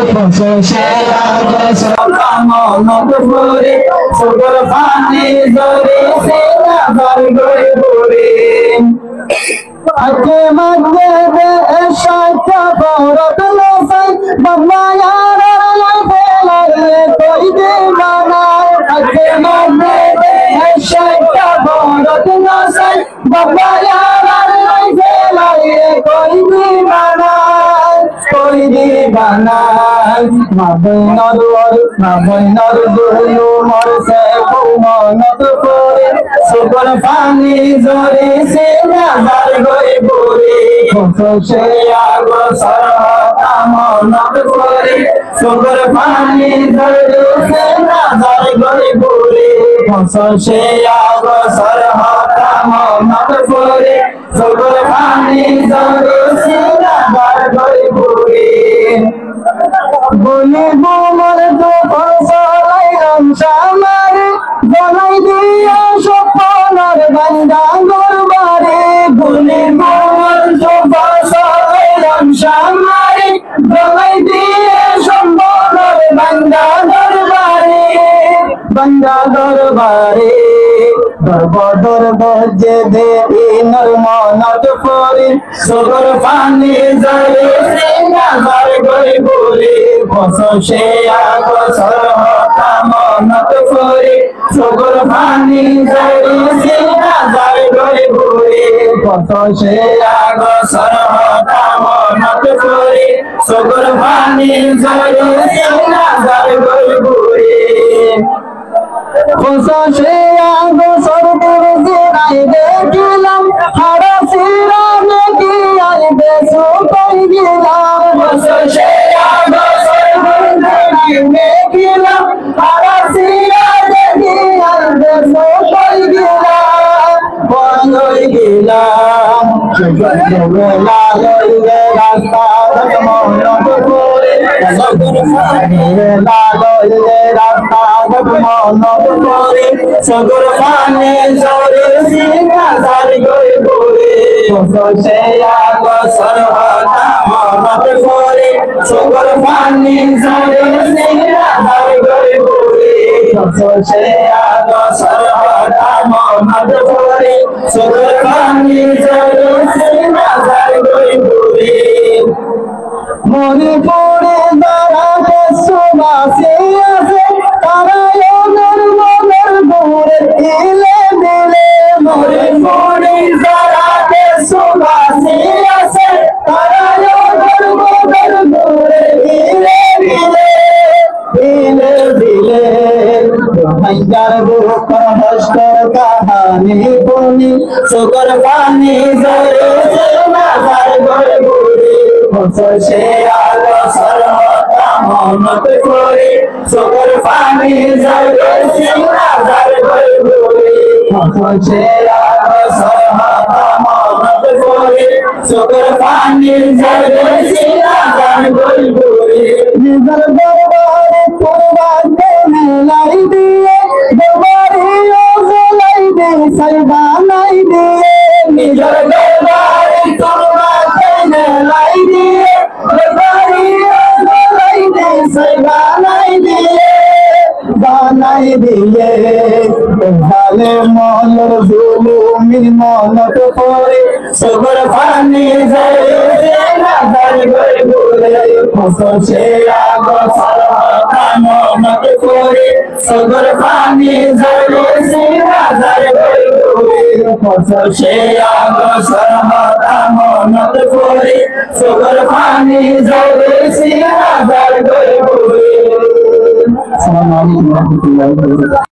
সে আগস কামনত করে সুগর পানি জরে সে নাজার গই পড়ে আকে মধ্যে দে শাখা বরত লসাই বাবা ইয়ার লাইফে লাগে কই দে বানায় আকে মধ্যে দে শাখা বরত লসাই বাবা ইয়ার লাইফে লাগে কই দে বানায় মাবইনর দুলু মরছে মনত করে সুগর পানি জরে সে নাজার গই পড়ে সে আগসর কামনত করে সুগর পানি জরে সে নাজার গই পড়ে সে আগসর কামনত করে সুগর পানি জরে সে নাজার গই পড়ে বলি বোমর তো ফসলাই রমশামার বলাই দিয়া সপনার বান্দা গরবারে বলি বোমর তো ফসলাই রমশামার বলাই দিয়া সপনার বান্দা গরবারে দরব যে দেবী নরমনত পরে সুগর পানি জরে সে নাজার গই পড়ে সে আগসর কামনত করে সুগর পানি জরে সে নাজার গই পড়ে সে আগসর কামনত করে সুগর পানি জরে সে নাজার গই পড়ে সে আগসর করে জিরাই দেখিলাম হারা সিরা দেখি আইবে সুপাই গেলাম সে আগসর করে জিরাই দেখিলাম হারা সিরা দেখি আইবে সুপাই গেলাম বন্ধই গেলাম বেলা লইলে রাস্তা মনত করে বেলা লইলে রাস্তা মনত করে সুগর পানি জরে সে নাজার গই পড়ে সে আগসর কামনত করে সুগর পানি জরে সে নাজার গই পড়ে সে আগসর কামনত করে সুগর পানি জরে সে নাজার গই পড়ে মনে পড়ে দাঁড়াতে সুবাসে আছে তারা মনের দূরে দিলে দিলে মনে পড়ে দাঁড়াতে সুবাসে আছে তারা মনের দূরে দিলে দিলে দিলে ভাইয়ার বুক হস্কর কাহানি বনি সুগর পানি জরে সে নাজার গই পড়ে সে আগসর কামনত করে সুগর পানি জরে সে নাজার গই পড়ে সে আগসর কামনত করে সুগর পানি জরে সে নাজার গই পড়ে নিজের দরবারে কুরবান মেলাই দিয়ে দরবারে ওজলাই দে সাইবানাই দিয়ে নিজের দরবারে কুরবান মেলাই দিয়ে দরবারে ওজলাই দে সাইবানাই দিয়ে বানাই দিয়ে ভালে মনের জুলুমি মনত পড়ে সুগর পানি জরে সে নাজার গই পড়ে সে আগসর কামনত করে সুগর পানি জরে সে নাজার গই পড়ে সে আগসর কামনত করে সুগর পানি জরে সে নাজার গই পড়ে। আসসালামু আলাইকুম ওয়া রাহমাতুল্লাহি ওয়া বারাকাতুহু।